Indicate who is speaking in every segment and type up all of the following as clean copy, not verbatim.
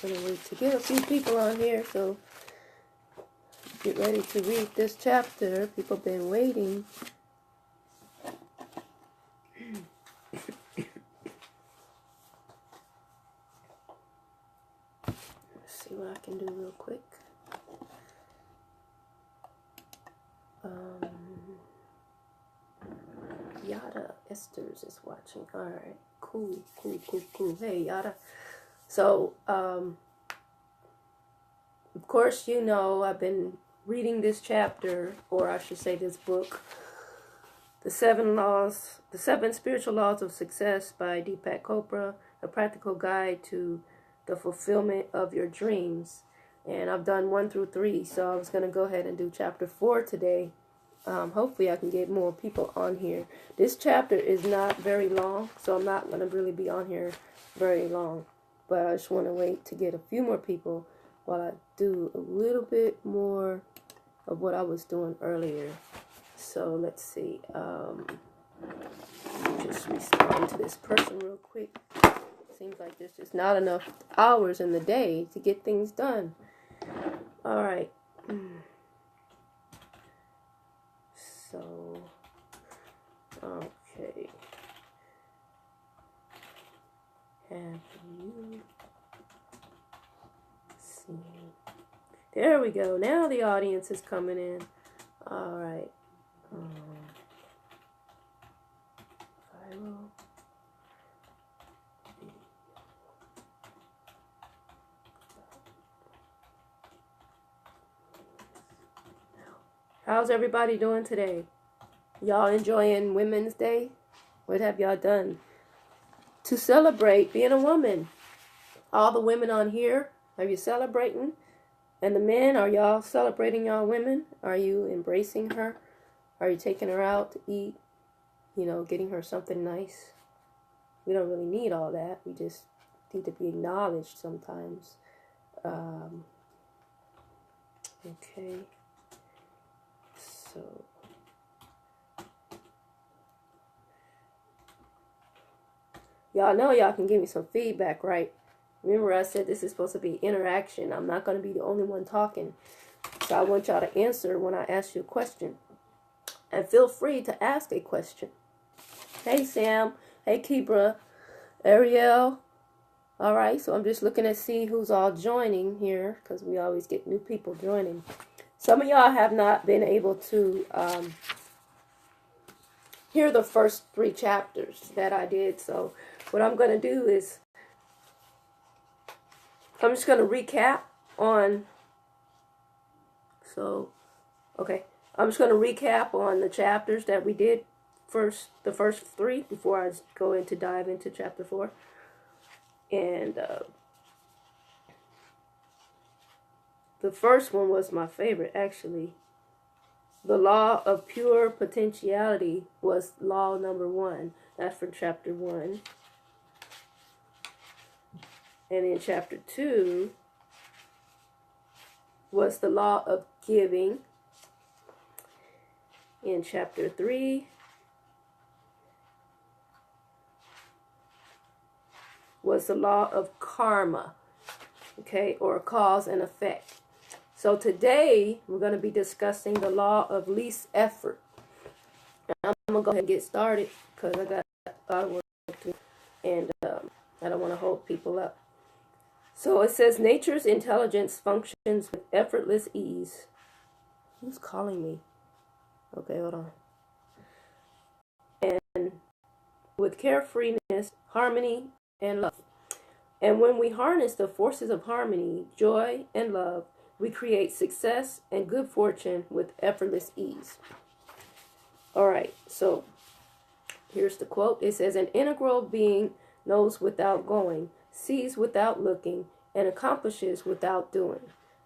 Speaker 1: gonna wait to get a few people on here, so get ready to read this chapter. People been waiting. Let's see what I can do real quick. Yada Esther's is watching. All right, cool. Hey, Yada. So, of course, you know I've been reading this chapter, or I should say this book, The Seven Spiritual Laws of Success by Deepak Chopra, a practical guide to the fulfillment of your dreams. And I've done 1 through 3, so I was going to go ahead and do chapter 4 today. Hopefully I can get more people on here. This chapter is not very long, so I'm not going to really be on here very long. But I just want to wait to get a few more people while I do a little bit more of what I was doing earlier. So let's see. Just respond to this person real quick. Seems like there's just not enough hours in the day to get things done. All right. So, okay. Have you seen? There we go. Now the audience is coming in. All right. Viral. How's everybody doing today? Y'all enjoying Women's Day? What have y'all done to celebrate being a woman? All the women on here, are you celebrating? And the men, are y'all celebrating y'all women? Are you embracing her? Are you taking her out to eat? You know, getting her something nice? We don't really need all that. We just need to be acknowledged sometimes. Okay. So, y'all know y'all can give me some feedback, right? Remember I said this is supposed to be interaction. I'm not going to be the only one talking. So I want y'all to answer when I ask you a question. And feel free to ask a question. Hey, Sam. Hey, Kibra. Ariel. All right, so I'm just looking to see who's all joining here, because we always get new people joining. Some of y'all have not been able to hear the first 3 chapters that I did. So what I'm going to do is I'm just going to recap on. I'm just going to recap on the chapters that we did the first 3 before I go into dive into chapter 4. And the first one was my favorite, actually. The law of pure potentiality was law number 1. That's for chapter 1. And in chapter 2 was the law of giving. In chapter 3 was the law of karma, okay, or cause and effect. So today we're going to be discussing the law of least effort. I'm going to go ahead and get started because I got a lot of work to do, and I don't want to hold people up. So it says nature's intelligence functions with effortless ease. Who's calling me? Okay, hold on. And with carefreeness, harmony, and love. And when we harness the forces of harmony, joy, and love, we create success and good fortune with effortless ease. All right, so here's the quote. It says, an integral being knows without going, sees without looking, and accomplishes without doing.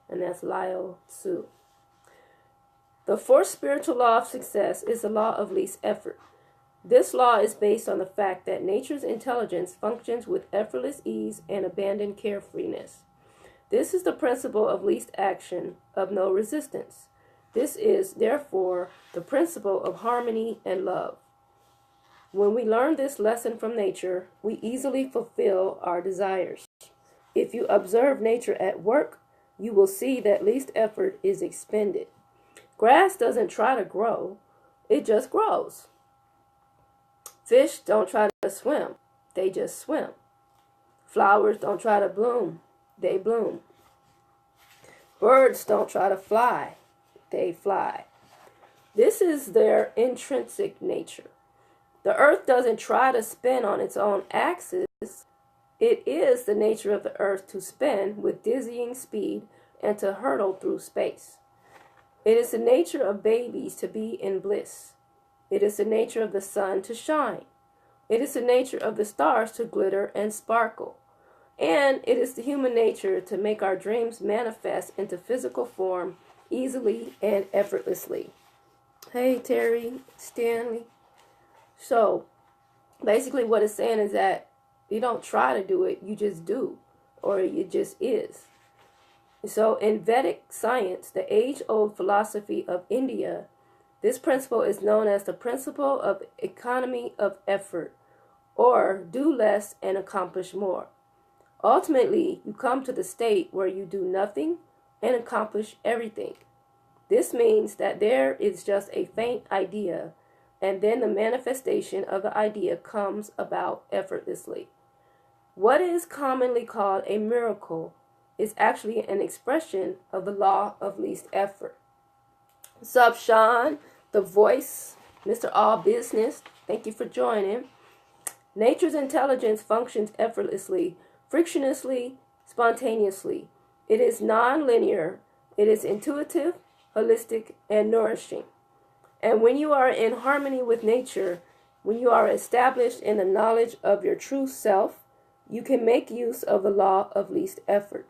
Speaker 1: And that's Lao Tzu. The fourth spiritual law of success is the law of least effort. This law is based on the fact that nature's intelligence functions with effortless ease and abandoned carefreeness. This is the principle of least action, of no resistance. This is, therefore, the principle of harmony and love. When we learn this lesson from nature, we easily fulfill our desires. If you observe nature at work, you will see that least effort is expended. Grass doesn't try to grow, it just grows. Fish don't try to swim, they just swim. Flowers don't try to bloom, they bloom. Birds don't try to fly, they fly. This is their intrinsic nature. The earth doesn't try to spin on its own axis. It is the nature of the earth to spin with dizzying speed and to hurtle through space. It is the nature of babies to be in bliss. It is the nature of the sun to shine. It is the nature of the stars to glitter and sparkle. And it is the human nature to make our dreams manifest into physical form easily and effortlessly. Hey, Terry, Stanley. So, basically what it's saying is that you don't try to do it, you just do, or it just is. So, in Vedic science, the age-old philosophy of India, this principle is known as the principle of economy of effort, or do less and accomplish more. Ultimately, you come to the state where you do nothing and accomplish everything. This means that there is just a faint idea, and then the manifestation of the idea comes about effortlessly. What is commonly called a miracle is actually an expression of the law of least effort. Sup, Sean, the voice, Mr. All Business, thank you for joining. Nature's intelligence functions effortlessly, frictionlessly, spontaneously. It is non-linear, it is intuitive, holistic, and nourishing. And when you are in harmony with nature, when you are established in the knowledge of your true self, you can make use of the law of least effort.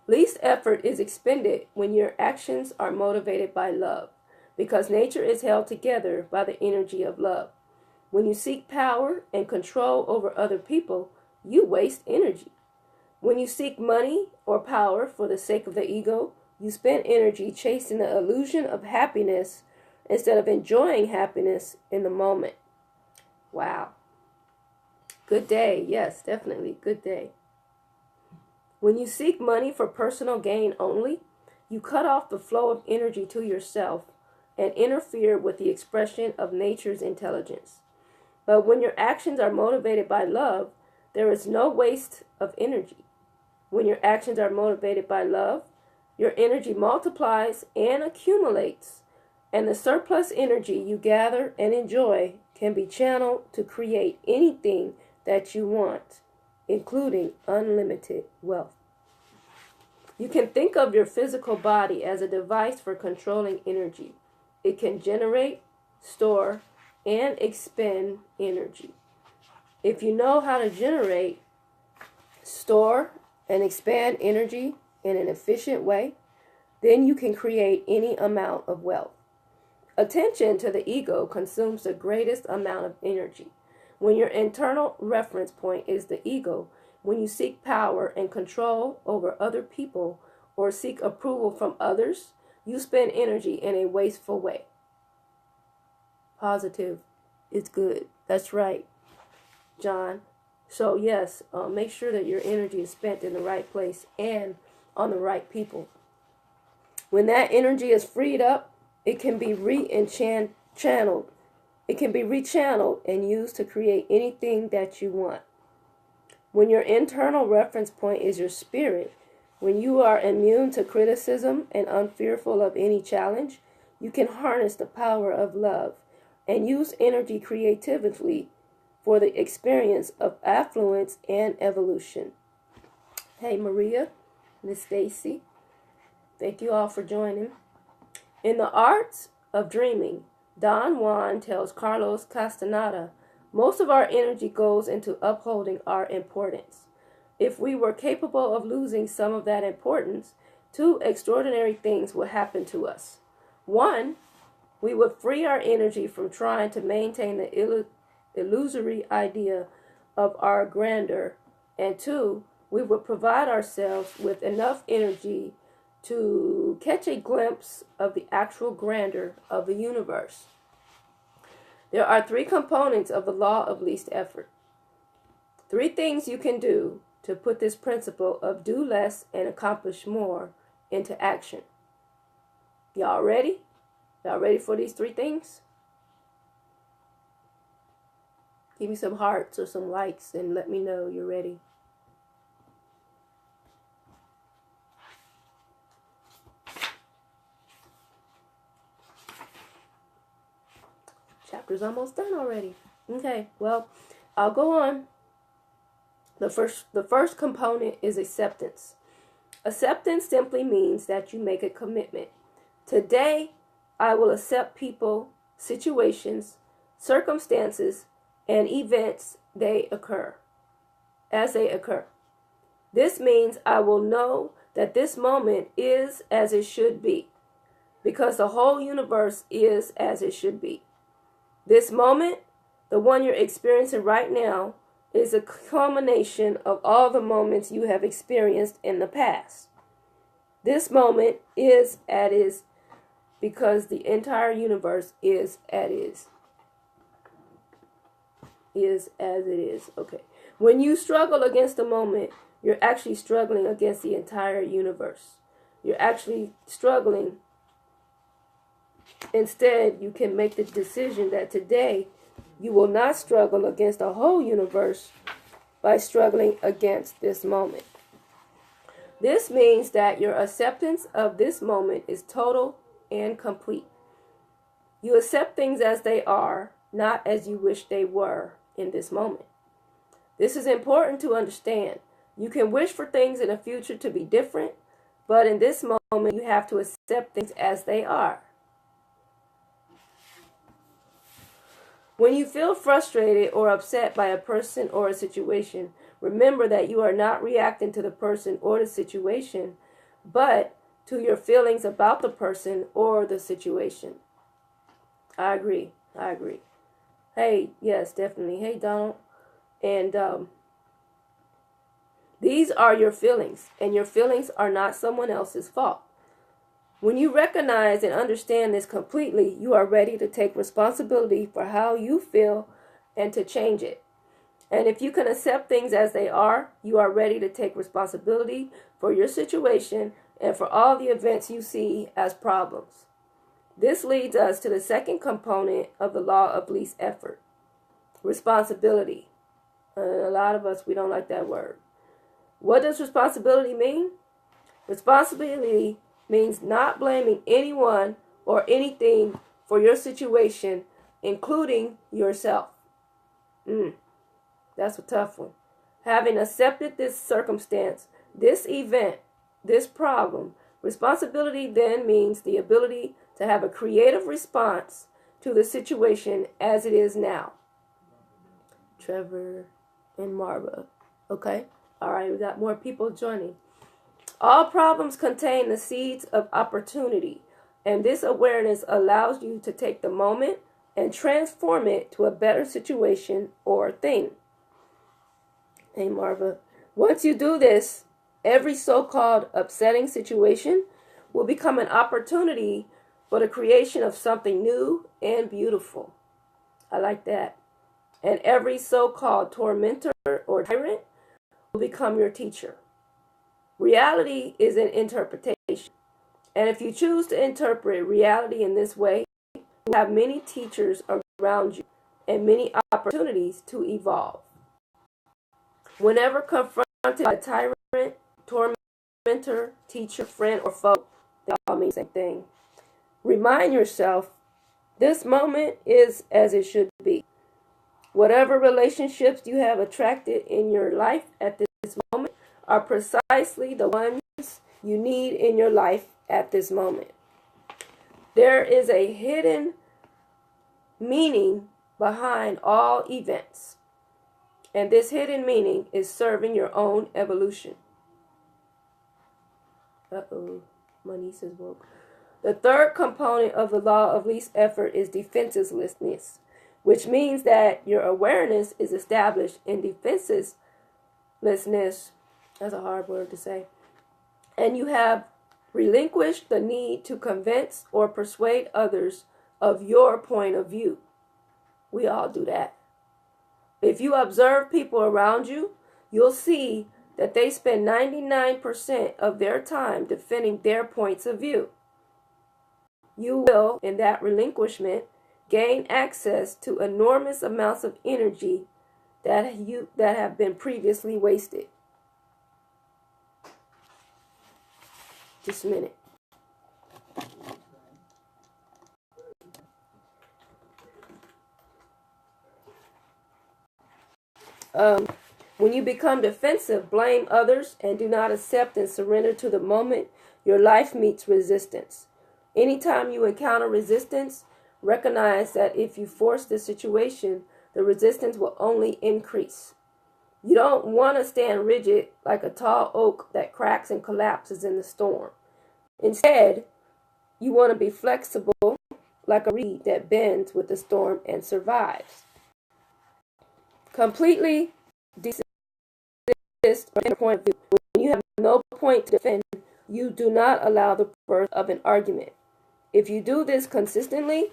Speaker 1: Least effort is expended when your actions are motivated by love, because nature is held together by the energy of love. When you seek power and control over other people, you waste energy. When you seek money or power for the sake of the ego, you spend energy chasing the illusion of happiness instead of enjoying happiness in the moment. Wow. Good day. Yes, definitely. Good day. When you seek money for personal gain only, you cut off the flow of energy to yourself and interfere with the expression of nature's intelligence. But when your actions are motivated by love, there is no waste of energy. When your actions are motivated by love, your energy multiplies and accumulates, and the surplus energy you gather and enjoy can be channeled to create anything that you want, including unlimited wealth. You can think of your physical body as a device for controlling energy. It can generate, store, and expend energy. If you know how to generate, store, and expand energy in an efficient way, then you can create any amount of wealth. Attention to the ego consumes the greatest amount of energy. When your internal reference point is the ego, when you seek power and control over other people or seek approval from others, you spend energy in a wasteful way. Positive is good. That's right, John. So yes, make sure that your energy is spent in the right place and on the right people. When that energy is freed up, it can be channeled. It can be rechanneled and used to create anything that you want. When your internal reference point is your spirit, when you are immune to criticism and unfearful of any challenge, you can harness the power of love and use energy creatively for the experience of affluence and evolution. Hey, Maria, Miss Stacy, thank you all for joining. In the arts of dreaming, Don Juan tells Carlos Castaneda, most of our energy goes into upholding our importance. If we were capable of losing some of that importance, two extraordinary things would happen to us. One, we would free our energy from trying to maintain the illusory idea of our grandeur. And two, we would provide ourselves with enough energy to catch a glimpse of the actual grandeur of the universe. There are three components of the law of least effort. Three things you can do to put this principle of do less and accomplish more into action. Y'all ready? Y'all ready for these 3 things? Give me some hearts or some likes and let me know you're ready. Chapter's almost done already. Okay, well, I'll go on. The first component is acceptance. Acceptance simply means that you make a commitment. Today, I will accept people, situations, circumstances, and events as they occur. This means I will know that this moment is as it should be, because the whole universe is as it should be. This moment, the one you're experiencing right now, is a culmination of all the moments you have experienced in the past. This moment is as is because the entire universe is as is. Is as it is. Okay. When you struggle against a moment, you're actually struggling against the entire universe. You're actually struggling. Instead, you can make the decision that today you will not struggle against the whole universe by struggling against this moment. This means that your acceptance of this moment is total and complete. You accept things as they are, not as you wish they were in this moment. This is important to understand. You can wish for things in the future to be different, but in this moment, you have to accept things as they are. When you feel frustrated or upset by a person or a situation, remember that you are not reacting to the person or the situation, but to your feelings about the person or the situation. I agree. Hey, yes, definitely. Hey, Donald. And these are your feelings, and your feelings are not someone else's fault. When you recognize and understand this completely, you are ready to take responsibility for how you feel and to change it. And if you can accept things as they are, you are ready to take responsibility for your situation and for all the events you see as problems. This leads us to the second component of the law of least effort, responsibility. A lot of us, we don't like that word. What does responsibility mean? Responsibility means not blaming anyone or anything for your situation, including yourself. That's a tough one. Having accepted this circumstance, this event, this problem, responsibility then means the ability to have a creative response to the situation as it is now. Trevor and Marva. Okay? All right, we got more people joining. All problems contain the seeds of opportunity, and this awareness allows you to take the moment and transform it to a better situation or thing. Hey, Marva. Once you do this, every so-called upsetting situation will become an opportunity for the creation of something new and beautiful. I like that. And every so-called tormentor or tyrant will become your teacher. Reality is an interpretation. And if you choose to interpret reality in this way, you have many teachers around you and many opportunities to evolve. Whenever confronted by a tyrant, tormentor, teacher, friend, or foe, they all mean the same thing. Remind yourself, this moment is as it should be. Whatever relationships you have attracted in your life at this moment are precisely the ones you need in your life at this moment. There is a hidden meaning behind all events, and this hidden meaning is serving your own evolution. My niece is woke. The third component of the law of least effort is defenselessness, which means that your awareness is established in defenselessness. That's a hard word to say. And you have relinquished the need to convince or persuade others of your point of view. We all do that. If you observe people around you, you'll see that they spend 99% of their time defending their points of view. You will, in that relinquishment, gain access to enormous amounts of energy that have been previously wasted. Just a minute. When you become defensive, blame others, and do not accept and surrender to the moment, your life meets resistance. Anytime you encounter resistance, recognize that if you force the situation, the resistance will only increase. You don't want to stand rigid like a tall oak that cracks and collapses in the storm. Instead, you want to be flexible like a reed that bends with the storm and survives. Completely desist from a point of view. When you have no point to defend, you do not allow the birth of an argument. If you do this consistently,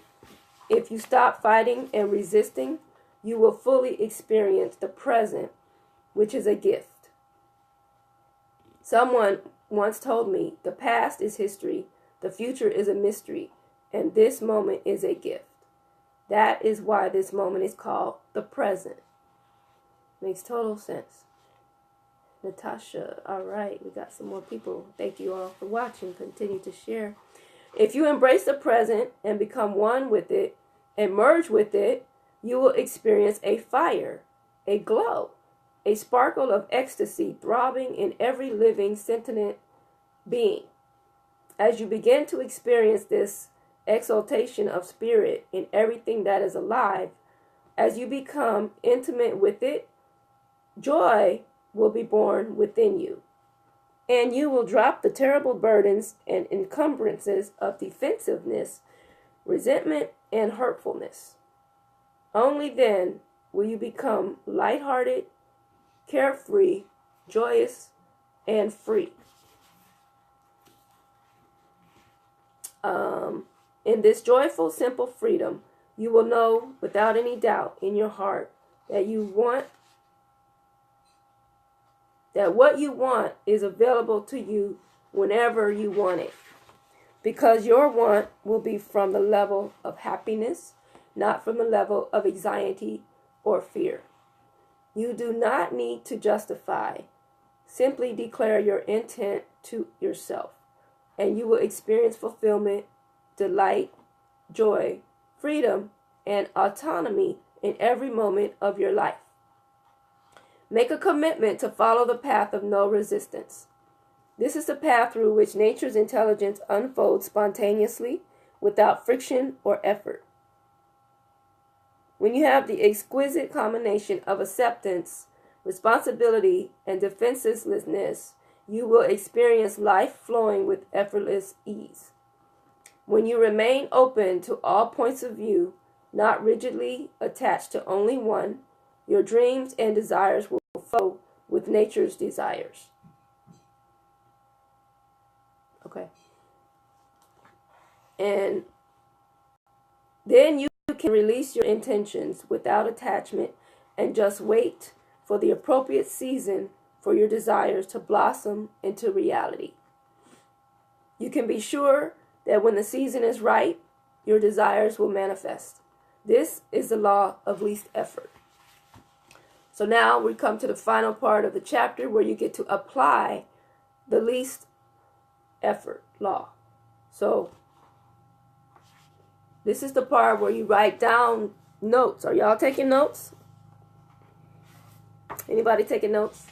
Speaker 1: if you stop fighting and resisting, you will fully experience the present, which is a gift. Someone once told me, the past is history, the future is a mystery, and this moment is a gift. That is why this moment is called the present. Makes total sense. Natasha, all right, we got some more people. Thank you all for watching. Continue to share. If you embrace the present and become one with it and merge with it, you will experience a fire, a glow, a sparkle of ecstasy throbbing in every living sentient being. As you begin to experience this exaltation of spirit in everything that is alive, as you become intimate with it, joy will be born within you, and you will drop the terrible burdens and encumbrances of defensiveness, resentment, and hurtfulness. Only then will you become lighthearted, carefree, joyous, and free. In this joyful, simple freedom, you will know without any doubt in your heart that what you want is available to you whenever you want it. Because your want will be from the level of happiness, not from the level of anxiety or fear. You do not need to justify. Simply declare your intent to yourself, and you will experience fulfillment, delight, joy, freedom, and autonomy in every moment of your life. Make a commitment to follow the path of no resistance. This is the path through which nature's intelligence unfolds spontaneously, without friction or effort. When you have the exquisite combination of acceptance, responsibility, and defenselessness, you will experience life flowing with effortless ease. When you remain open to all points of view, not rigidly attached to only one, your dreams and desires will flow with nature's desires. Okay. And then you can release your intentions without attachment and just wait for the appropriate season for your desires to blossom into reality. You can be sure that when the season is right, your desires will manifest. This is the law of least effort. So now we come to the final part of the chapter where you get to apply the least effort law. So this is the part where you write down notes. Are y'all taking notes? Anybody taking notes?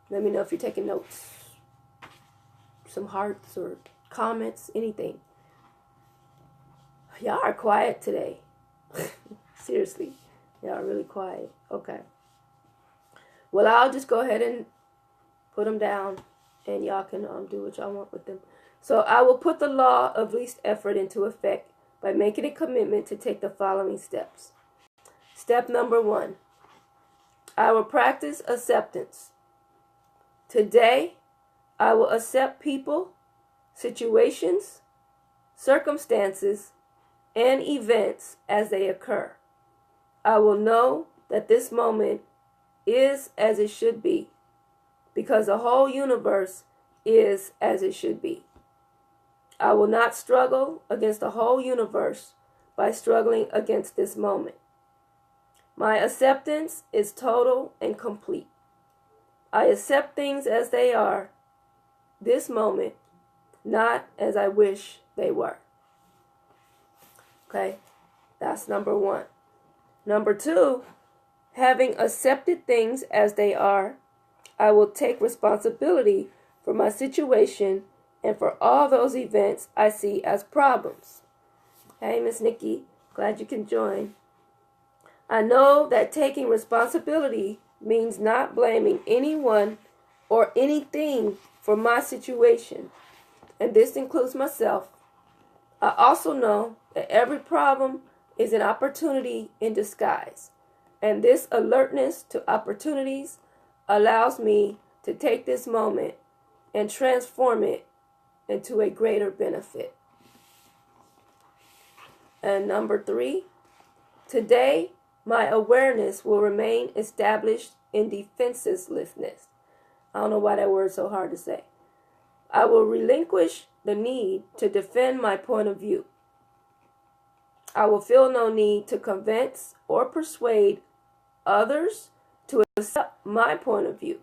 Speaker 1: Let me know if you're taking notes. Some hearts or comments, anything. Y'all are quiet today. Seriously. Y'all are really quiet. Okay. Well, I'll just go ahead and put them down, and y'all can do what y'all want with them. So I will put the law of least effort into effect by making a commitment to take the following steps. Step number 1. I will practice acceptance. Today, I will accept people, situations, circumstances, and events as they occur. I will know that this moment is as it should be, because the whole universe is as it should be. I will not struggle against the whole universe by struggling against this moment. My acceptance is total and complete. I accept things as they are this moment, not as I wish they were. Okay, that's number one. Number two, having accepted things as they are, I will take responsibility for my situation and for all those events I see as problems. Hey, Miss Nikki, glad you can join. I know that taking responsibility means not blaming anyone or anything for my situation, and this includes myself. I also know that every problem is an opportunity in disguise, and this alertness to opportunities allows me to take this moment and transform it into a greater benefit. And number three, today my awareness will remain established in defenselessness. I don't know why that word's so hard to say. I will relinquish the need to defend my point of view. I will feel no need to convince or persuade others to accept my point of view.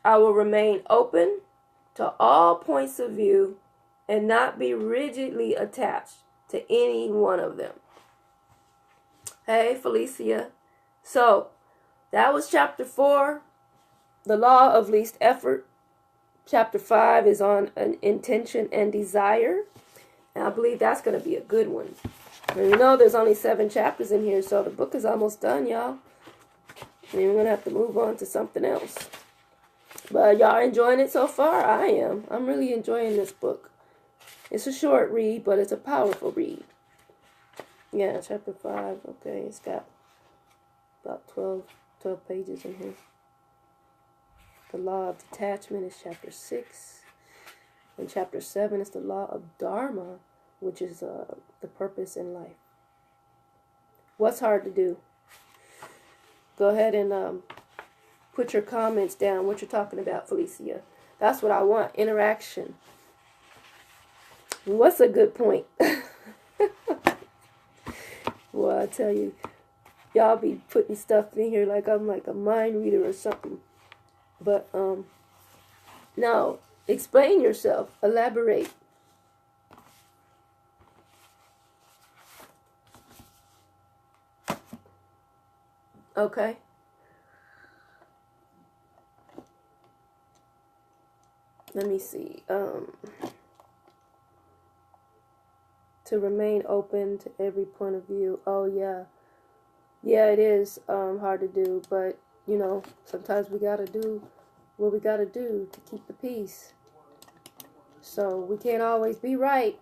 Speaker 1: I will remain open to all points of view and not be rigidly attached to any one of them. Hey, Felicia. So, that was chapter 4, the law of least effort. Chapter 5 is on an intention and desire. And I believe that's going to be a good one. And you know there's only 7 chapters in here, so the book is almost done, y'all. And we're going to have to move on to something else. But y'all enjoying it so far? I am. I'm really enjoying this book. It's a short read, but it's a powerful read. Yeah, chapter 5. Okay, it's got about 12 pages in here. The law of detachment is chapter 6. And chapter 7 is the law of dharma, which is the purpose in life. What's hard to do? Go ahead and put your comments down, what you're talking about, Felicia. That's what I want, interaction. What's a good point? Well, I tell you, y'all be putting stuff in here like I'm like a mind reader or something. But, no, explain yourself, elaborate. Okay. Let me see. To remain open to every point of view. Oh, yeah. Yeah, it is hard to do, but, you know, sometimes we got to do what we got to do to keep the peace. So we can't always be right.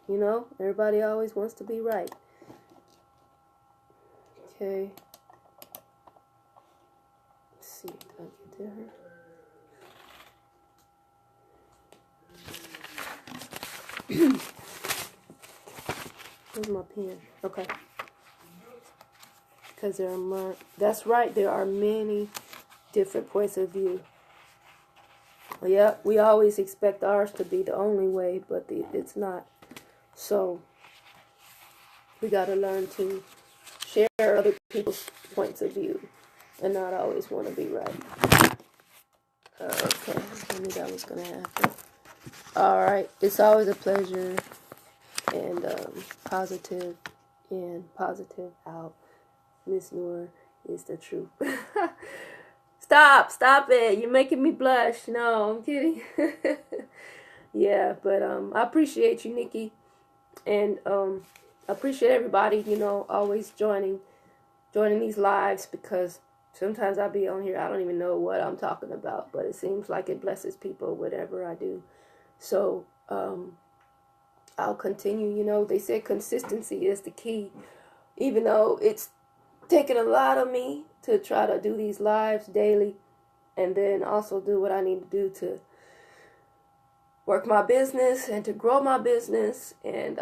Speaker 1: You know, everybody always wants to be right. Okay. Let's see if I get there. Where's my pen? Okay. Because there are more. That's right. There are many different points of view. Yeah, we always expect ours to be the only way, but it's not. So we got to learn to share other people's points of view and not always want to be right. Okay, I knew that was going to happen. All right, it's always a pleasure. And positive in, positive out. Miss Noor is the truth. Stop it. You're making me blush. No, I'm kidding. Yeah, but I appreciate you, Nikki. And I appreciate everybody, you know, always joining these lives, because sometimes I'll be on here, I don't even know what I'm talking about, but it seems like it blesses people, whatever I do. So, I'll continue. You know, they say consistency is the key, even though it's taken a lot of me to try to do these lives daily, and then also do what I need to do to work my business and to grow my business and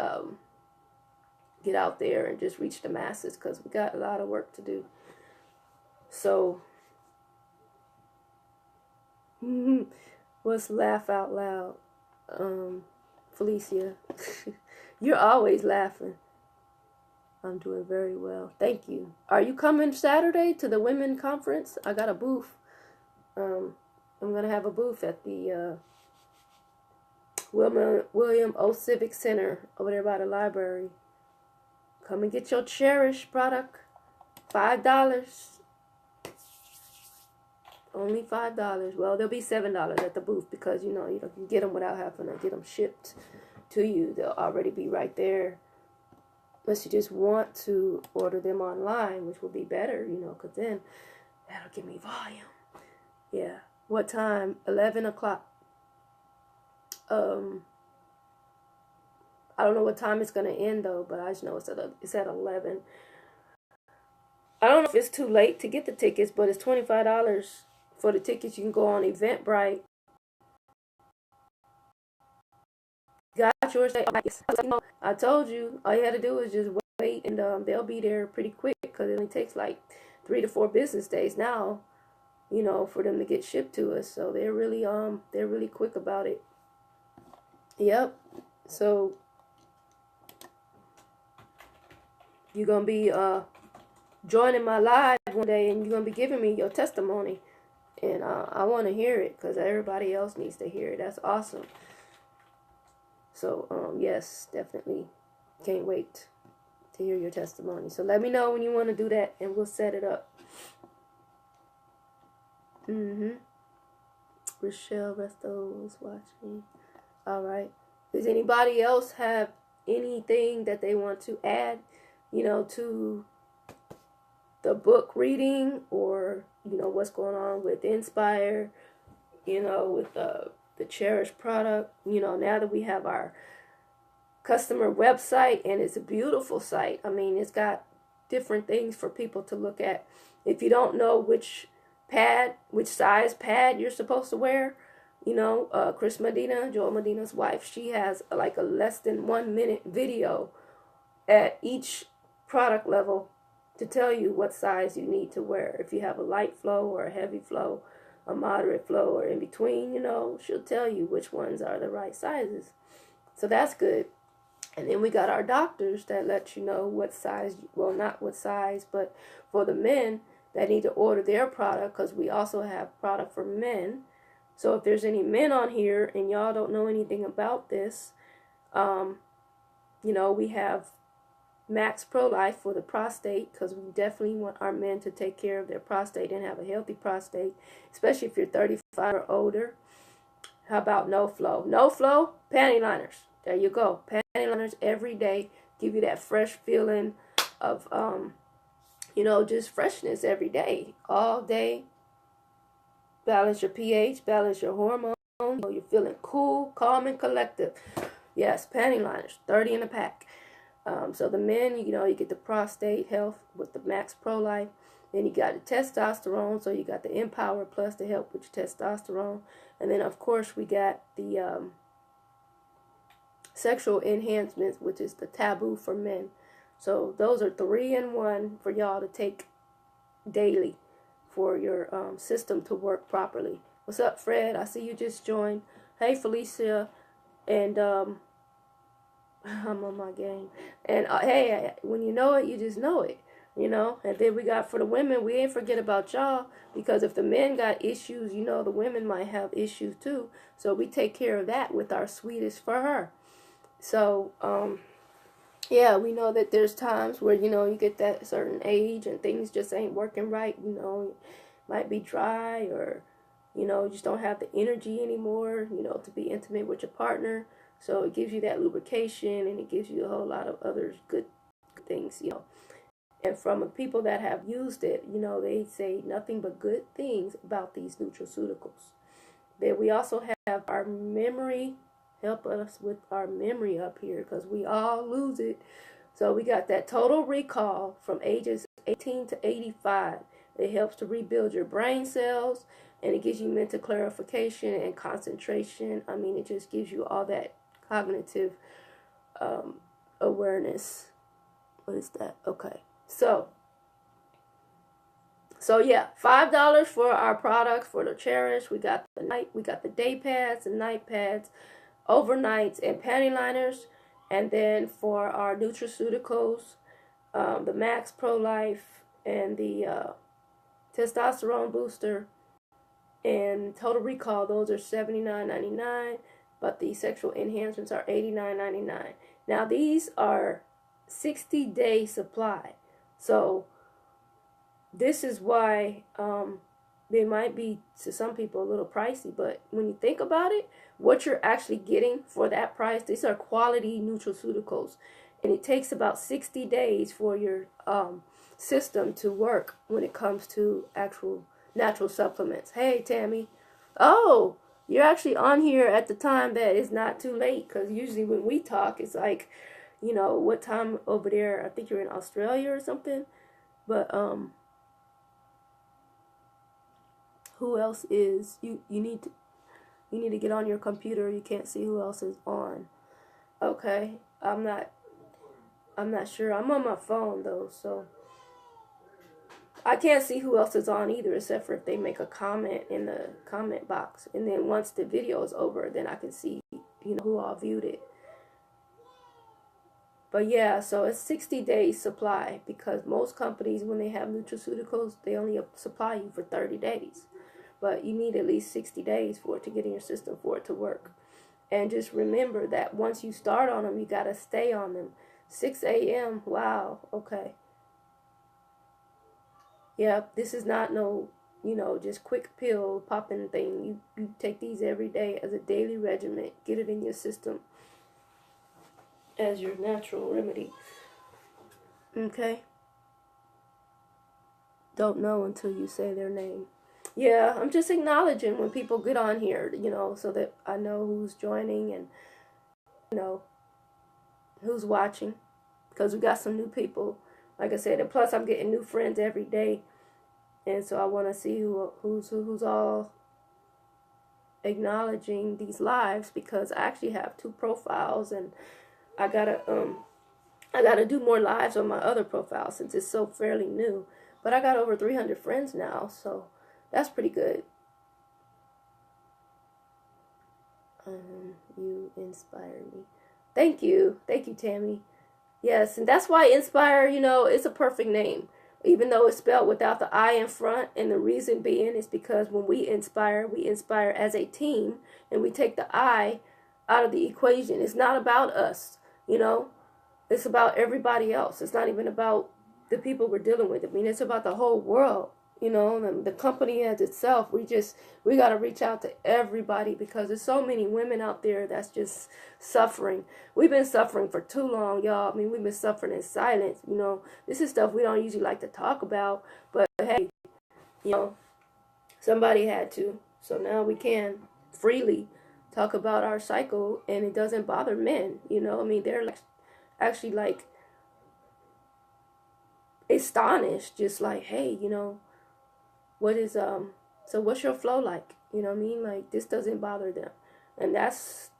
Speaker 1: get out there and just reach the masses, because we got a lot of work to do. So, what's laugh out loud? Felicia, you're always laughing. I'm doing very well. Thank you. Are you coming Saturday to the women conference? I got a booth. I'm going to have a booth at the William O. Civic Center over there by the library. Come and get your Cherish product. $5. Only $5. Well, there'll be $7 at the booth because, you can get them without having to get them shipped to you. They'll already be right there. Unless you just want to order them online, which will be better, because then that'll give me volume. Yeah. What time? 11 o'clock. I don't know what time it's going to end, though, but I just know it's at 11. I don't know if it's too late to get the tickets, but it's $25 for the tickets. You can go on Eventbrite. Got yours. I told you, all you had to do is just wait, and they'll be there pretty quick because it only takes like 3 to 4 business days now, for them to get shipped to us. So they're really quick about it. Yep. So you're gonna be joining my live one day, and you're gonna be giving me your testimony, and I want to hear it because everybody else needs to hear it. That's awesome. So, yes, definitely can't wait to hear your testimony. So let me know when you want to do that, and we'll set it up. Rochelle Resto is watching. All right. Does anybody else have anything that they want to add, to the book reading, or, what's going on with Inspire, with the Cherish product? Now that we have our customer website, and it's a beautiful site. I mean, it's got different things for people to look at. If you don't know which size pad you're supposed to wear, Chris Medina, Joel Medina's wife, she has like a less than 1 minute video at each product level to tell you what size you need to wear. If you have a light flow or a heavy flow, a moderate flow, or in between, she'll tell you which ones are the right sizes. So that's good. And then we got our doctors that let you know what size, well, not what size, but for the men that need to order their product, because we also have product for men. So if there's any men on here and y'all don't know anything about this, we have Max Pro Life for the prostate, because we definitely want our men to take care of their prostate and have a healthy prostate, especially if you're 35 or older. How about No Flow? No Flow, panty liners. There you go. Panty liners every day give you that fresh feeling of, just freshness every day, all day. Balance your pH, balance your hormones. You're feeling cool, calm, and collective. Yes, panty liners, 30 in a pack. So the men, you get the prostate health with the Max Pro Life. Then you got the testosterone, so you got the Empower Plus to help with your testosterone. And then, of course, we got the sexual enhancements, which is the Taboo for men. So those are 3-in-1 for y'all to take daily for your system to work properly. What's up, Fred? I see you just joined. Hey, Felicia. And I'm on my game. And hey, when you know it, you just know it. And then we got for the women, we ain't forget about y'all, because if the men got issues, the women might have issues too. So we take care of that with our sweetest for her. So, yeah, we know that there's times where, you get that certain age and things just ain't working right. Might be dry, or, you just don't have the energy anymore, to be intimate with your partner. So it gives you that lubrication, and it gives you a whole lot of other good things, And from the people that have used it, they say nothing but good things about these nutraceuticals. Then we also have our memory. Help us with our memory up here, because we all lose it. So we got that Total Recall from ages 18 to 85. It helps to rebuild your brain cells, and it gives you mental clarification and concentration. I mean, it just gives you all that cognitive awareness. What is that? Okay. So So yeah, $5 for our products for the Cherish. We got the day pads, the night pads, overnights, and panty liners. And then for our nutraceuticals, the Max Pro Life and the testosterone booster and Total Recall, those are $79.99, but the sexual enhancements are $89.99. Now these are 60-day supply, so this is why they might be to some people a little pricey, but when you think about it, what you're actually getting for that price, these are quality nutraceuticals, and it takes about 60 days for your system to work when it comes to actual natural supplements. Hey, Tammy. Oh, you're actually on here at the time that it's not too late, because usually when we talk, it's like, what time over there? I think you're in Australia or something. But who else is you need to get on your computer. You can't see who else is on. Okay. I'm not sure. I'm on my phone though, so I can't see who else is on either, except for if they make a comment in the comment box. And then once the video is over, then I can see, who all viewed it. But yeah, so it's 60 days supply, because most companies, when they have nutraceuticals, they only supply you for 30 days. But you need at least 60 days for it to get in your system, for it to work. And just remember that once you start on them, you got to stay on them. 6 a.m. Wow. Okay. Yeah, this is not no, just quick pill popping thing. You take these every day as a daily regimen. Get it in your system as your natural remedy. Okay? Don't know until you say their name. Yeah, I'm just acknowledging when people get on here, so that I know who's joining and, who's watching. Because we got some new people, like I said, and plus I'm getting new friends every day. And so I want to see who's all acknowledging these lives, because I actually have 2 profiles, and I gotta do more lives on my other profile since it's so fairly new. But I got over 300 friends now, so that's pretty good. You inspire me. Thank you, Tammy. Yes, and that's why Inspire, it's a perfect name. Even though it's spelled without the I in front, and the reason being is because when we inspire as a team, and we take the I out of the equation. It's not about us, it's about everybody else. It's not even about the people we're dealing with. I mean, it's about the whole world, the company as itself. We got to reach out to everybody, because there's so many women out there that's just suffering. We've been suffering for too long, y'all. I mean, we've been suffering in silence. This is stuff we don't usually like to talk about, but hey, somebody had to. So now we can freely talk about our cycle, and it doesn't bother men. I mean, they're actually astonished, just like, hey, what is so what's your flow like? You know what I mean? Like, this doesn't bother them. And that's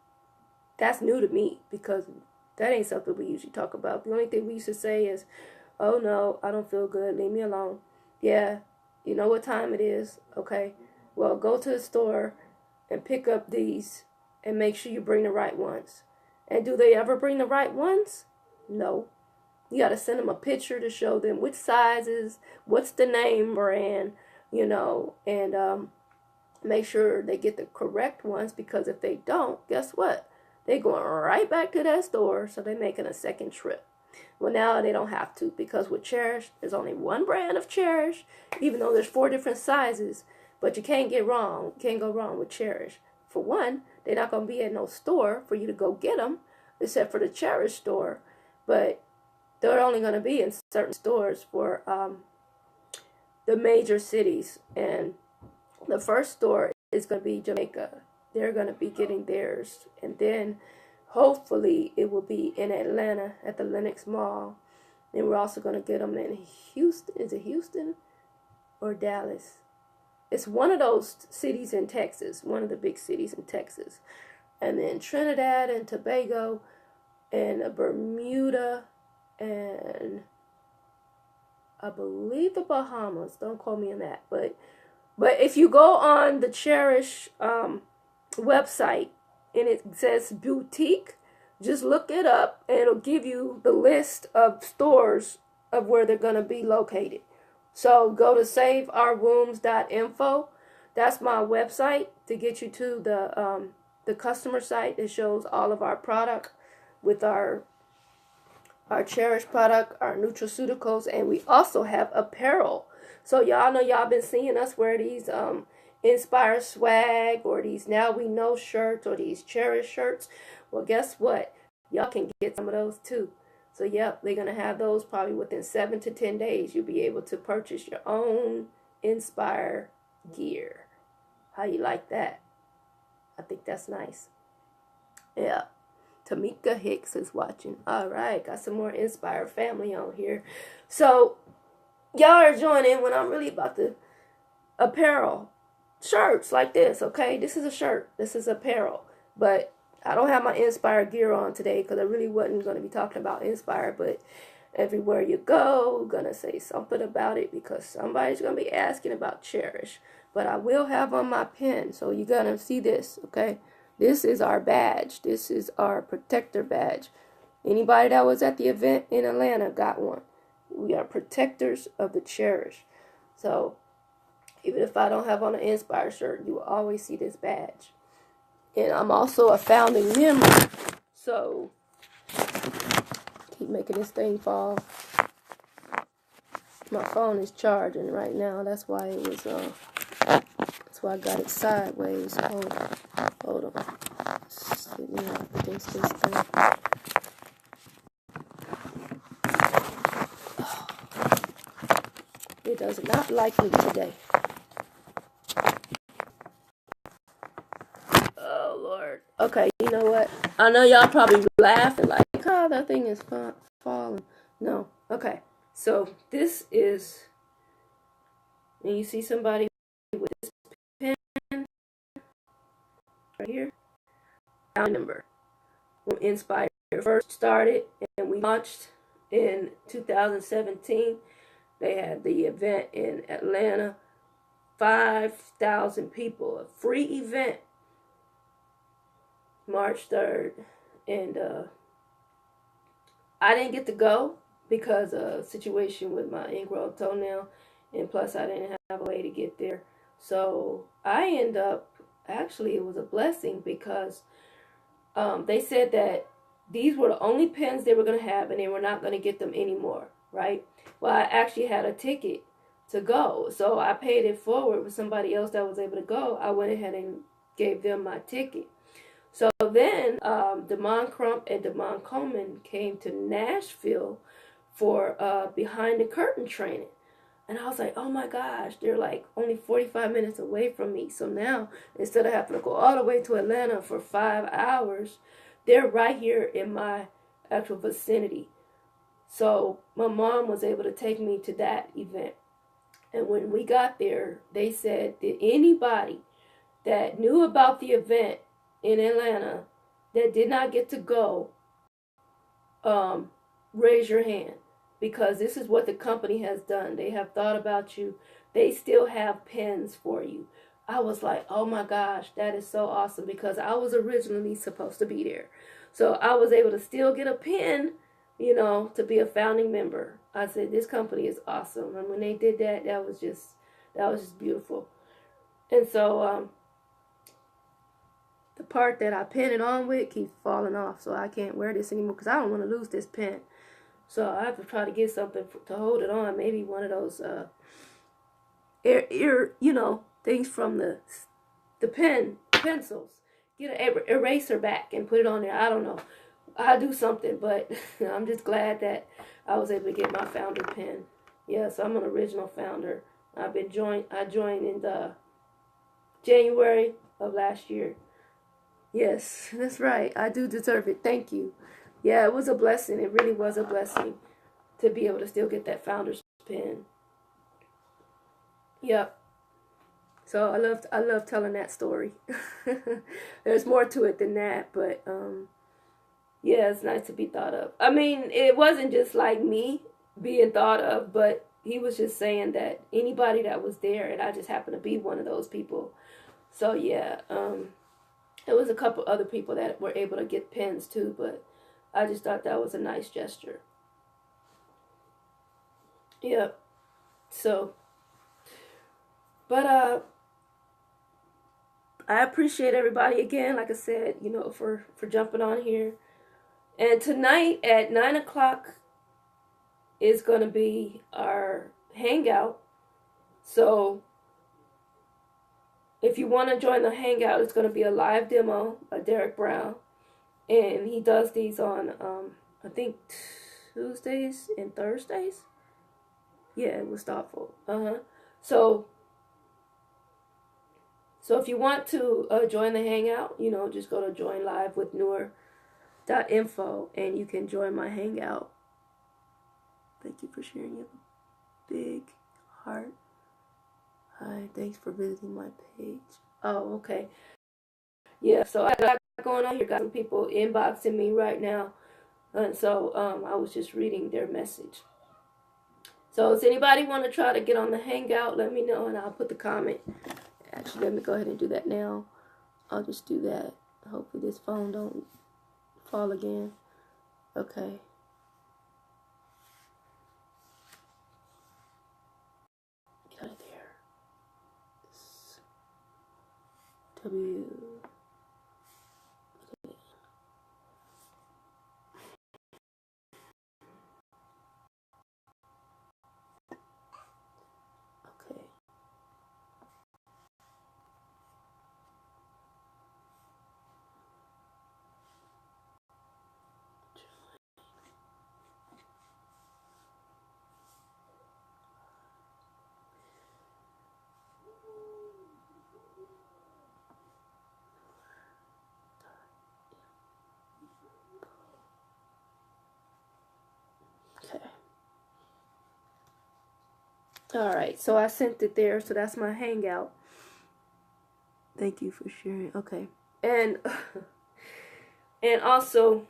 Speaker 1: new to me, because that ain't something we usually talk about. The only thing we used to say is, oh no, I don't feel good, leave me alone. Yeah, you know what time it is? Okay, well, go to the store and pick up these, and make sure you bring the right ones. And do they ever bring the right ones? No. You got to send them a picture to show them which sizes, what's the name brand, and make sure they get the correct ones, because if they don't, guess what? They're going right back to that store, so they're making a second trip. Well, now they don't have to, because with Cherish, there's only one brand of Cherish, even though there's 4 different sizes, but you can't go wrong with Cherish. For one, they're not going to be at no store for you to go get them, except for the Cherish store, but they're only going to be in certain stores for the major cities. And the first store is going to be Jamaica. They're going to be getting theirs. And then hopefully it will be in Atlanta at the Lenox Mall. And we're also going to get them in Houston. Is it Houston or Dallas? It's one of those cities in Texas, one of the big cities in Texas. And then Trinidad and Tobago and Bermuda and I believe the Bahamas. Don't quote me on that. But if you go on the Cherish website and it says boutique, just look it up and it'll give you the list of stores of where they're going to be located. So go to saveourwombs.info. That's my website to get you to the customer site that shows all of our product with our Cherish product, our nutraceuticals, and we also have apparel. So y'all know y'all been seeing us wear these Inspire swag or these Now We Know shirts or these Cherish shirts. Well, guess what? Y'all can get some of those too. So yep, they're gonna have those probably within 7 to 10 days. You'll be able to purchase your own Inspire gear. How you like that? I think that's nice. Yeah. Tamika Hicks is watching. All right, got some more Inspire family on here. So y'all are joining when I'm really about to apparel shirts like this. Okay, this is a shirt. This is apparel, but I don't have my Inspire gear on today because I really wasn't going to be talking about Inspire. But everywhere you go, gonna say something about it because somebody's gonna be asking about Cherish. But I will have on my pen, so you're gonna see this. Okay. This is our badge. This is our protector badge. Anybody that was at the event in Atlanta got one. We are protectors of the Cherish. So even if I don't have on an Inspire shirt, you will always see this badge. And I'm also a founding member. So keep making this thing fall. My phone is charging right now. That's why it was that's why I got it sideways. Hold on. Get me out against this thing. It does not like me today. Oh, Lord. Okay, you know what? I know y'all probably laughing like, oh, that thing is falling. No. Okay. So this is, and you see somebody with this pen right here. I remember when Inspire first started and we launched in 2017. They had the event in Atlanta, 5,000 people, a free event, March 3rd. And I didn't get to go because of a situation with my ingrown toenail, and plus I didn't have a way to get there. So I end up, actually it was a blessing because they said that these were the only pens they were going to have and they were not going to get them anymore, right? Well, I actually had a ticket to go, so I paid it forward with somebody else that was able to go. I went ahead and gave them my ticket. So then Damon Crump and Damon Coleman came to Nashville for behind the curtain training. And I was like, oh my gosh, they're like only 45 minutes away from me. So now, instead of having to go all the way to Atlanta for 5 hours, they're right here in my actual vicinity. So my mom was able to take me to that event. And when we got there, they said, did anybody that knew about the event in Atlanta that did not get to go, raise your hand? Because this is what the company has done. They have thought about you. They still have pens for you. I was like, oh my gosh, that is so awesome, because I was originally supposed to be there. So I was able to still get a pen, to be a founding member. I said, this company is awesome. And when they did that, that was just beautiful. And so the part that I pen it on with keeps falling off. So I can't wear this anymore because I don't want to lose this pen. So I have to try to get something to hold it on. Maybe one of those things from the pencils. Get an eraser back and put it on there. I don't know. I'll do something, but I'm just glad that I was able to get my founder pen. Yes, I'm an original founder. I joined in the January of last year. Yes, that's right. I do deserve it. Thank you. Yeah, it was a blessing. It really was a blessing to be able to still get that founder's pen. Yep. So I love telling that story. There's more to it than that, but yeah, it's nice to be thought of. I mean, it wasn't just like me being thought of, but he was just saying that anybody that was there, and I just happened to be one of those people. So yeah, there was a couple other people that were able to get pins too, but I just thought that was a nice gesture. Yeah. So, but I appreciate everybody again, like I said, for jumping on here. And tonight at 9 o'clock is going to be our hangout. So if you want to join the hangout, it's going to be a live demo by Derek Brown, and he does these on I think Tuesdays and Thursdays. Yeah, it was thoughtful. So if you want to join the hangout, just go to join live with Noor.info and you can join my hangout. Thank you for sharing. You have a big heart. Hi, thanks for visiting my page. Oh, okay. Yeah, so I got going on here. Got some people inboxing me right now. And so I was just reading their message. So does anybody want to try to get on the hangout? Let me know and I'll put the comment. Actually, let me go ahead and do that now. I'll just do that. Hopefully this phone don't fall again. Okay. Get out of there. W. Okay. Okay. All right. So I sent it there. So that's my hangout. Thank you for sharing. Okay. And also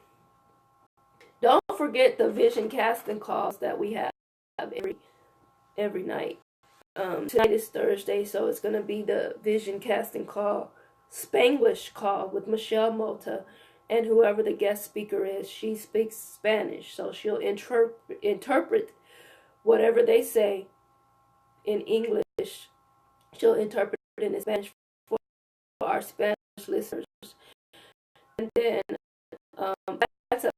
Speaker 1: don't forget the vision casting calls that we have every night. Tonight is Thursday, so it's going to be the vision casting call, Spanglish call with Michelle Mota, and whoever the guest speaker is. She speaks Spanish, so she'll interpret whatever they say in English. She'll interpret it in Spanish for our Spanish listeners. And then that's of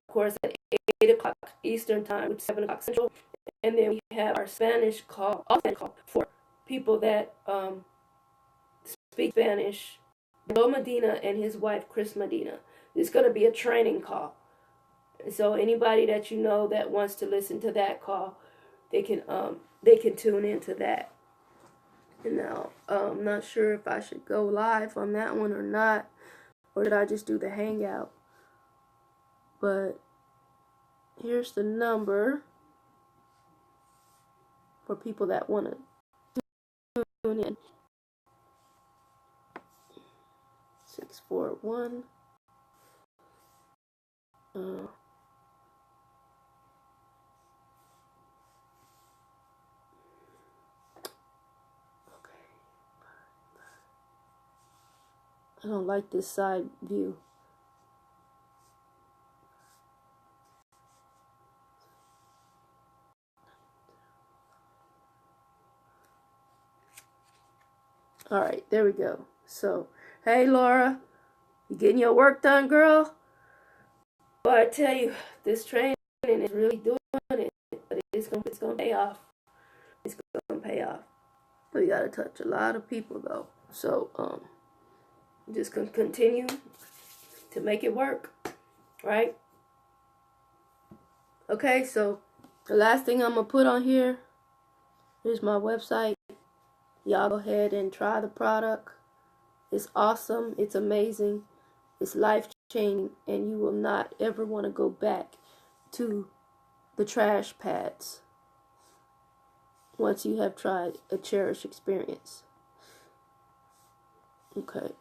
Speaker 1: course at 8 o'clock Eastern Time, which is 7 o'clock Central. And then we have our Spanish call, for people that speak Spanish. Joe Medina and his wife, Chris Medina. It's going to be a training call. So anybody that you know that wants to listen to that call, they can tune into that. And now, I'm not sure if I should go live on that one or not, or did I just do the hangout? But here's the number for people that want to tune in. 641. Okay. I don't like this side view. All right, there we go. So, hey Laura, you getting your work done, girl? Well, I tell you, this training is really doing it, but it's gonna pay off. It's gonna pay off. We gotta touch a lot of people though. So, just gonna continue to make it work, right? Okay, so the last thing I'm gonna put on here is my website. Y'all go ahead and try the product. It's awesome. It's amazing. It's life-changing, and you will not ever want to go back to the trash pads once you have tried a cherished experience. Okay.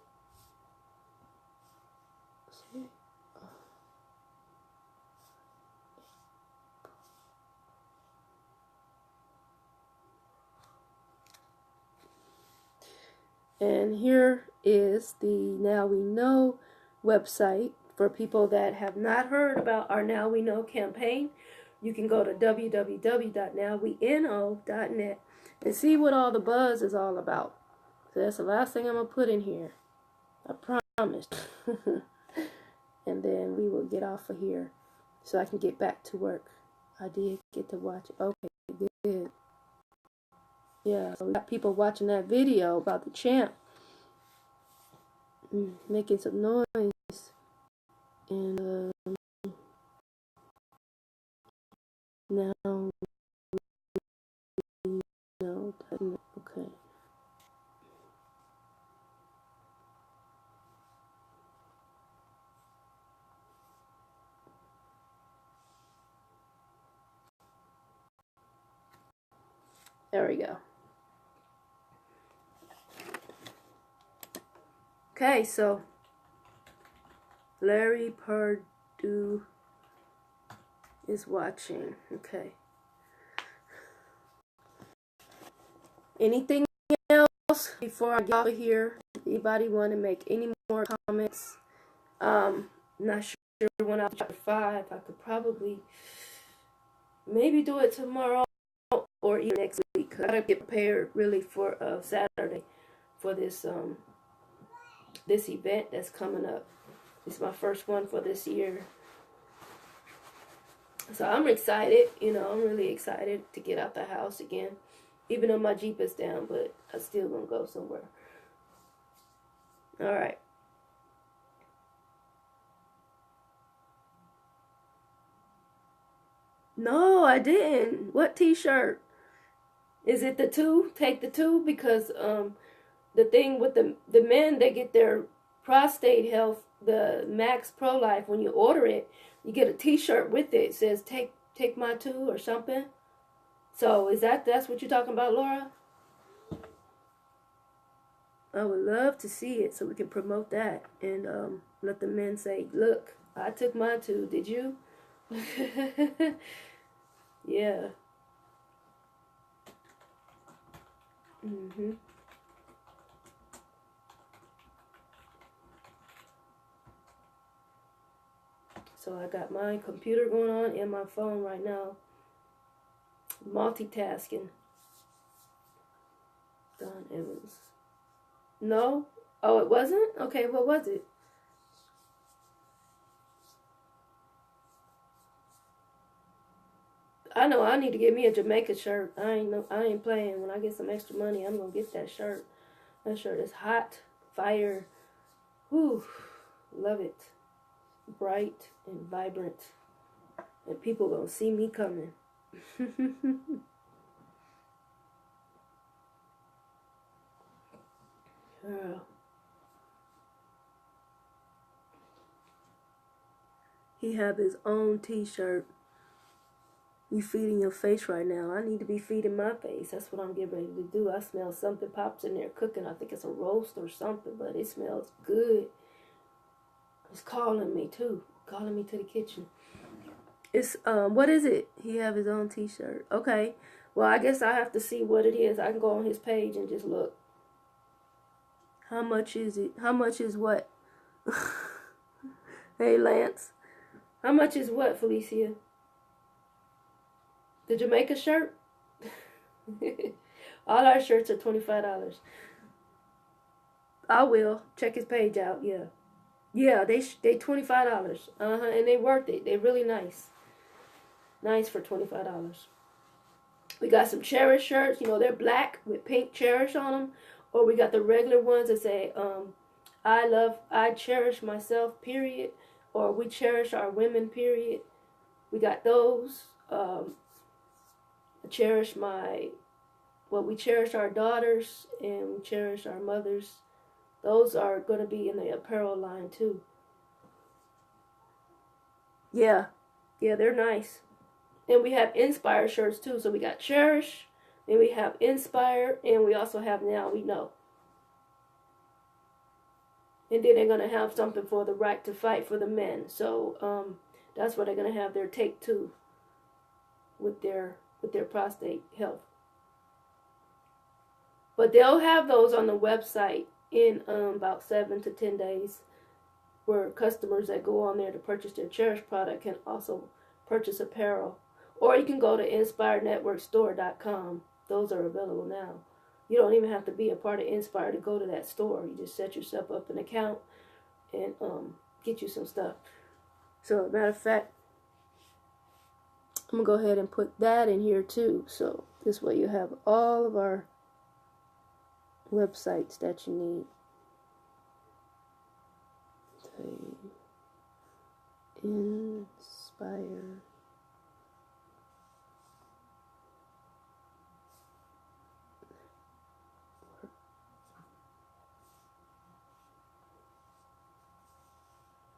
Speaker 1: And here is the Now We Know website for people that have not heard about our Now We Know campaign. You can go to www.nowweknow.net and see what all the buzz is all about. So that's the last thing I'm going to put in here. I promise. And then we will get off of here so I can get back to work. I did get to watch it. Okay, good. Yeah, so we got people watching that video about the champ. Making some noise. And now we know. Okay. There we go. Okay, so Larry Purdue is watching. Okay. Anything else before I get off of here? Anybody want to make any more comments? Not sure when I'm chapter 5. I could probably maybe do it tomorrow or even next week. I gotta get prepared really for Saturday for this this event that's coming up. It's my first one for this year. So I'm excited, I'm really excited to get out the house again. Even though my Jeep is down, but I'm still gonna go somewhere. All right. No, I didn't. What t-shirt? Is it the 2? Take the 2? Because the thing with the men, they get their prostate health, the Max Pro Life, when you order it, you get a t-shirt with it. It says take my 2 or something. So that's what you're talking about, Laura? I would love to see it so we can promote that and let the men say, look, I took my 2. Did you? Yeah. So I got my computer going on and my phone right now. Multitasking. Don Evans. No? Oh, it wasn't? Okay, what was it? I know I need to get me a Jamaica shirt. I ain't playing. When I get some extra money, I'm gonna get that shirt. That shirt is hot, fire. Whew, love it. Bright and vibrant. And people gonna see me coming. Girl. He have his own t-shirt. You feeding your face right now. I need to be feeding my face. That's what I'm getting ready to do. I smell something pops in there cooking. I think it's a roast or something, but it smells good. It's calling me too. Calling me to the kitchen. It's what is it? He have his own t-shirt. Okay. Well, I guess I have to see what it is. I can go on his page and just look. How much is it? How much is what? Hey, Lance. How much is what, Felicia? The Jamaica shirt? All our shirts are $25. I will. Check his page out, yeah. Yeah, they $25. And they worth it. They're really nice. Nice for $25. We got some Cherish shirts. They're black with pink Cherish on them. Or we got the regular ones that say, I cherish myself, period. Or we cherish our women, period. We got those. We cherish our daughters and we cherish our mothers. Those are going to be in the apparel line too. Yeah, they're nice. And we have Inspire shirts too. So we got Cherish, then we have Inspire, and we also have Now We Know. And then they're going to have something for the right to fight for the men. So that's where they're going to have their take 2 with their prostate health. But they'll have those on the website in about 7 to 10 days, where customers that go on there to purchase their cherished product can also purchase apparel. Or you can go to inspirenetworkstore.com. Those are available now. You don't even have to be a part of Inspire to go to that store. You just set yourself up an account and get you some stuff. So, matter of fact, I'm going to go ahead and put that in here too. So, this way you have all of our websites that you need. Inspire.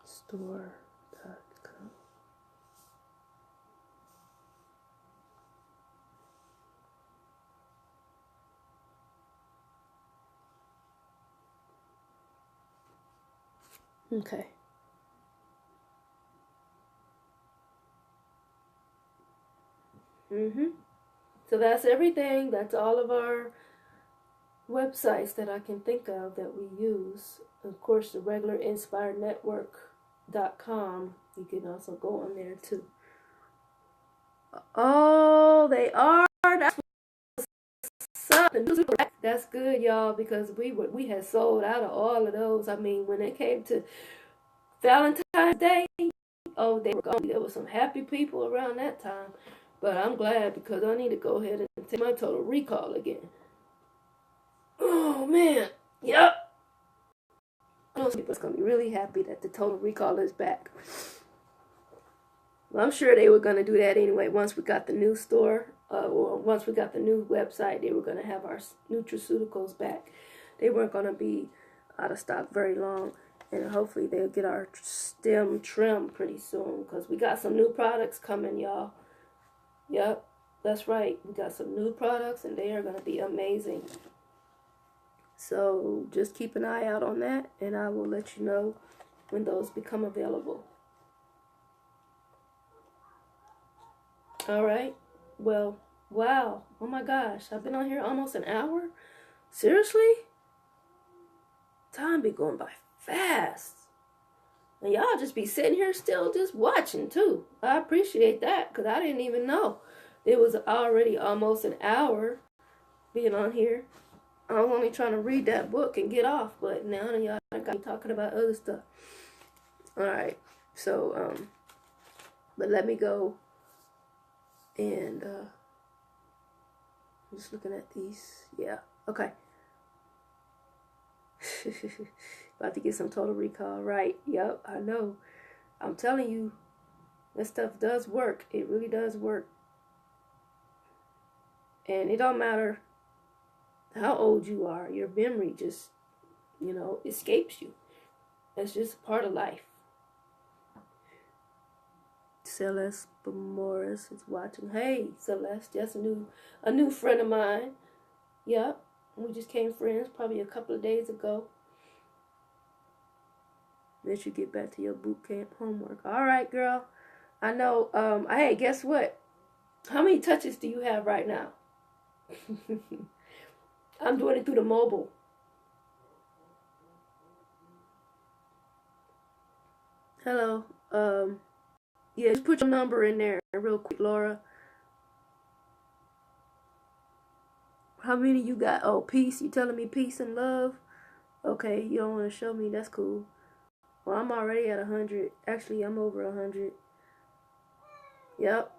Speaker 1: Store.com. Okay. So that's everything. That's all of our websites that I can think of that we use. Of course, the regular inspirenetwork.com. You can also go on there too. Oh, they are. That's something. That's good, y'all, because we had sold out of all of those. I mean, when it came to Valentine's Day, oh, they were gone. There were some happy people around that time. But I'm glad, because I need to go ahead and take my total recall again. Oh, man. Yep. I know people's going to be really happy that the total recall is back. Well, I'm sure they were going to do that anyway. Once we got the new store, or once we got the new website, they were going to have our nutraceuticals back. They weren't going to be out of stock very long. And hopefully they'll get our stem trimmed pretty soon, because we got some new products coming, y'all. Yep, that's right. We got some new products, and they are going to be amazing. So just keep an eye out on that, and I will let you know when those become available. All right. Well, wow. Oh my gosh. I've been on here almost an hour. Seriously? Time be going by fast. And y'all just be sitting here still just watching too. I appreciate that, because I didn't even know it was already almost an hour being on here. I was only trying to read that book and get off, but now y'all got me talking about other stuff. Alright, so but let me go and I'm just looking at these. Yeah, okay. About to get some total recall, right? Yep, I know. I'm telling you, that stuff does work. It really does work. And it don't matter how old you are. Your memory just, escapes you. That's just part of life. Celeste Morris is watching. Hey, Celeste, that's a new friend of mine. Yep, we just became friends probably a couple of days ago. Let you get back to your boot camp homework. All right, girl. I know. Hey, guess what? How many touches do you have right now? I'm doing it through the mobile. Hello. Yeah, just put your number in there real quick, Laura. How many you got? Oh, peace. You telling me peace and love? Okay, you don't want to show me. That's cool. Well, I'm already at 100. Actually, I'm over 100. Yep.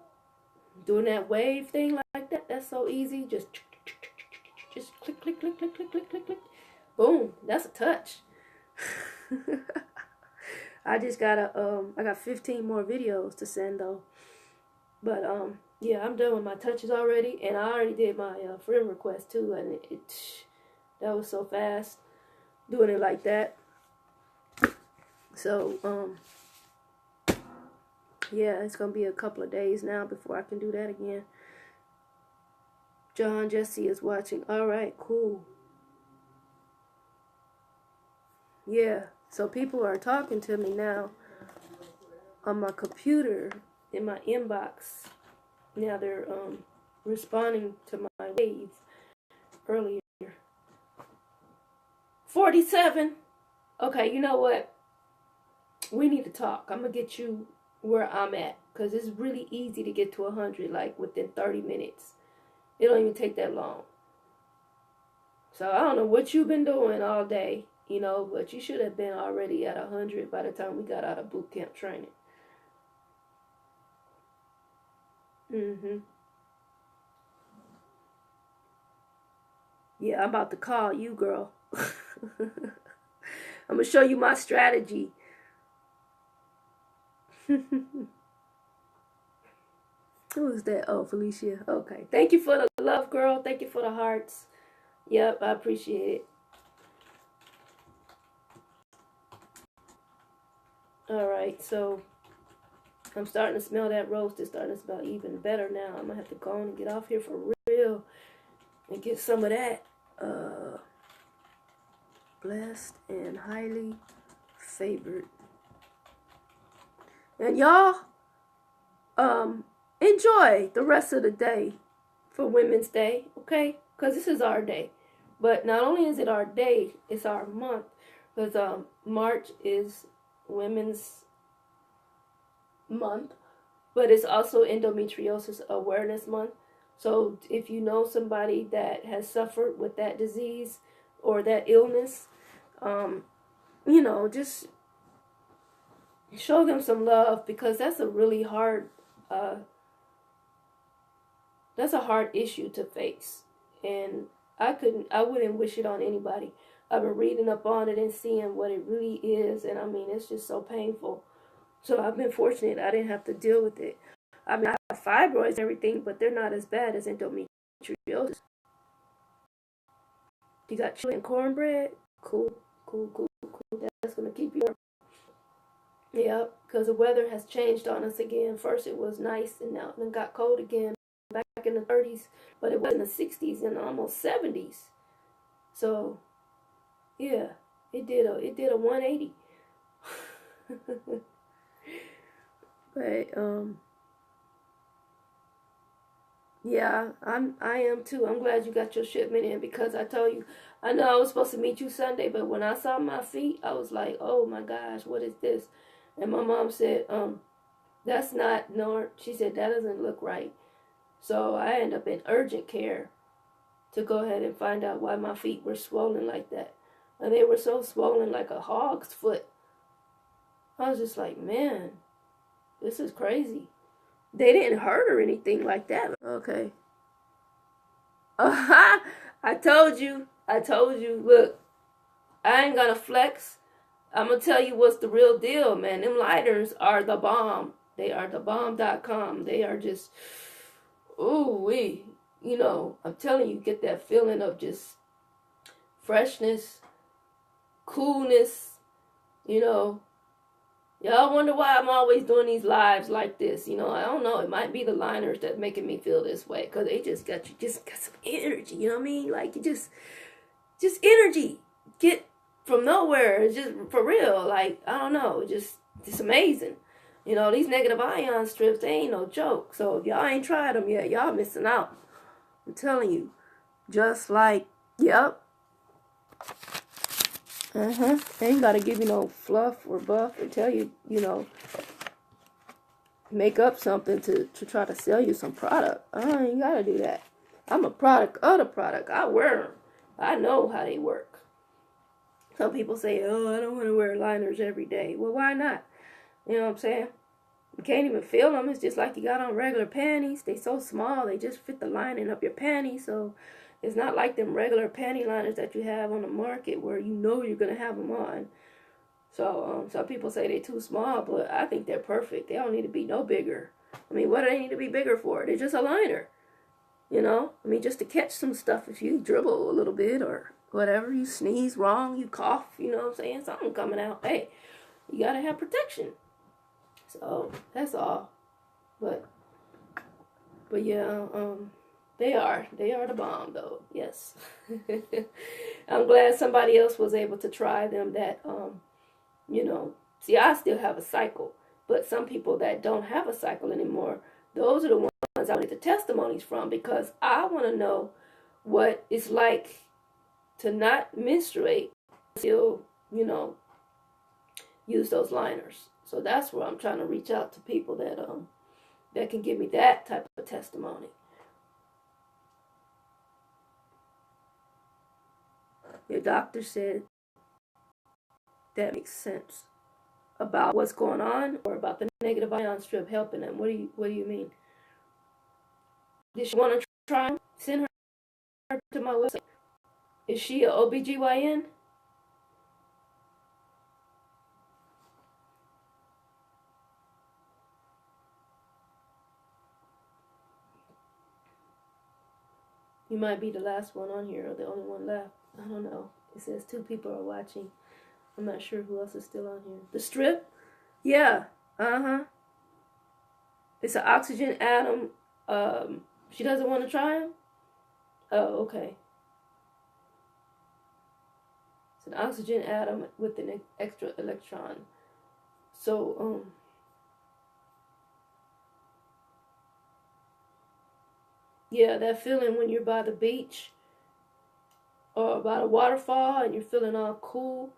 Speaker 1: Doing that wave thing like that. That's so easy. Just click, click, click, click, click, click, click, click. Boom. That's a touch. I just gotta, I got 15 more videos to send though. But, yeah, I'm done with my touches already. And I already did my friend request too. And that was so fast doing it like that. So, yeah, it's going to be a couple of days now before I can do that again. John Jesse is watching. All right, cool. Yeah, so people are talking to me now on my computer in my inbox. Now they're responding to my wave earlier. 47. Okay, you know what? We need to talk. I'm going to get you where I'm at. Because it's really easy to get to 100, like within 30 minutes. It don't even take that long. So I don't know what you've been doing all day, but you should have been already at 100 by the time we got out of boot camp training. Yeah, I'm about to call you, girl. I'm going to show you my strategy. Who is that? Oh, Felicia. Okay. Thank you for the love, girl. Thank you for the hearts. Yep, I appreciate it. All right, so I'm starting to smell that roast. It's starting to smell even better now. I'm going to have to go on and get off here for real and get some of that. Blessed and highly favored. And y'all, enjoy the rest of the day for Women's Day, okay? Because this is our day. But not only is it our day, it's our month. Because March is Women's Month, but it's also Endometriosis Awareness Month. So if you know somebody that has suffered with that disease or that illness, just show them some love, because that's a really hard issue to face, and I wouldn't wish it on anybody. I've been reading up on it and seeing what it really is, and I mean, it's just so painful. So I've been fortunate I didn't have to deal with it. I mean, I have fibroids and everything, but they're not as bad as endometriosis. You got chili and cornbread? Cool. That's going to keep you warm. Yeah, because the weather has changed on us again. First it was nice, and now it got cold again. Back in the 30s, but it was in the 60s and almost 70s. So, yeah, it did a 180. But yeah, I am too. I'm glad you got your shipment in, because I told you, I know I was supposed to meet you Sunday, but when I saw my feet, I was like, oh my gosh, what is this? And my mom said, that's not, no, she said, that doesn't look right. So I ended up in urgent care to go ahead and find out why my feet were swollen like that. And they were so swollen like a hog's foot. I was just like, man, this is crazy. They didn't hurt or anything like that. Okay. I told you. Look, I ain't gonna flex. I'm gonna tell you what's the real deal, man. Them lighters are the bomb. They are the bomb.com. They are just, ooh wee. I'm telling you, get that feeling of just freshness, coolness. Y'all wonder why I'm always doing these lives like this. I don't know. It might be the liners that's making me feel this way, because they just got some energy. You know what I mean? Like, you just energy. Get from nowhere. It's just for real. Like, I don't know. Just amazing. These negative ion strips, they ain't no joke. So if y'all ain't tried them yet, y'all missing out. I'm telling you. Just like, yep. They ain't gotta give you no fluff or buff or tell you, make up something to try to sell you some product. I ain't gotta do that. I'm a product of the product. I wear them. I know how they work. Some people say, oh, I don't want to wear liners every day. Well, why not? You know what I'm saying? You can't even feel them. It's just like you got on regular panties. They so small, they just fit the lining of your panties. So it's not like them regular panty liners that you have on the market where you're going to have them on. So some people say they're too small, but I think they're perfect. They don't need to be no bigger. I mean, what do they need to be bigger for? They're just a liner. Just to catch some stuff if you dribble a little bit or whatever. You sneeze wrong, you cough, you know what I'm saying? Something coming out. Hey, you got to have protection. So that's all. But yeah, they are the bomb, though. Yes. I'm glad somebody else was able to try them that, see, I still have a cycle, but some people that don't have a cycle anymore, those are the ones I wanted the testimonies from, because I want to know what it's like to not menstruate still, use those liners. So that's where I'm trying to reach out to people that can give me that type of testimony. Your doctor said that makes sense about what's going on, or about the negative ion strip helping them. What do you mean? Did she want to try? Send her to my website. Is she a OBGYN? You might be the last one on here, or the only one left. I don't know. It says 2 people are watching. I'm not sure who else is still on here. The strip? Yeah. Uh-huh. It's an oxygen atom. She doesn't want to try them? Oh, okay. It's an oxygen atom with an extra electron. So, yeah, that feeling when you're by the beach or by the waterfall and you're feeling all cool,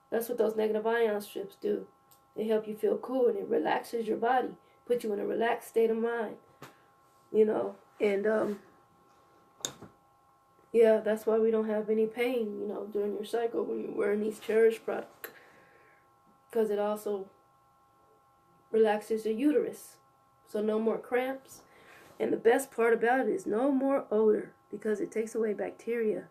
Speaker 1: that's what those negative ion strips do. They help you feel cool, and it relaxes your body, put you in a relaxed state of mind, and yeah, that's why we don't have any pain, during your cycle when you're wearing these cherished products, because it also relaxes the uterus, so no more cramps. And the best part about it is no more odor, because it takes away bacteria.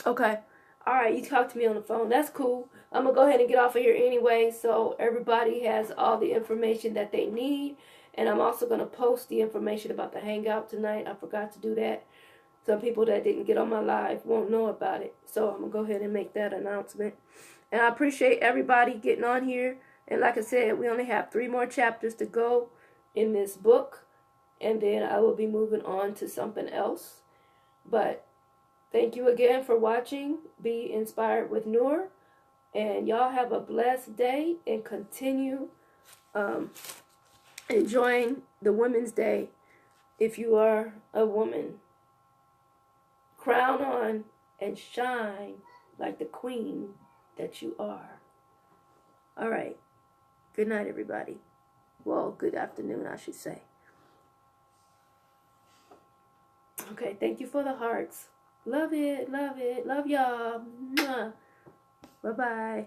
Speaker 1: Okay. All right, you talked to me on the phone. That's cool. I'm going to go ahead and get off of here anyway, so everybody has all the information that they need. And I'm also going to post the information about the hangout tonight. I forgot to do that. Some people that didn't get on my live won't know about it. So I'm going to go ahead and make that announcement. And I appreciate everybody getting on here. And like I said, we only have 3 more chapters to go in this book. And then I will be moving on to something else. But thank you again for watching Be Inspired with Noor. And y'all have a blessed day and continue enjoying the Women's Day if you are a woman. Crown on and shine like the queen that you are. All right. Good night, everybody. Well, good afternoon, I should say. Okay, thank you for the hearts. Love it, love it. Love y'all. Mwah. Bye-bye.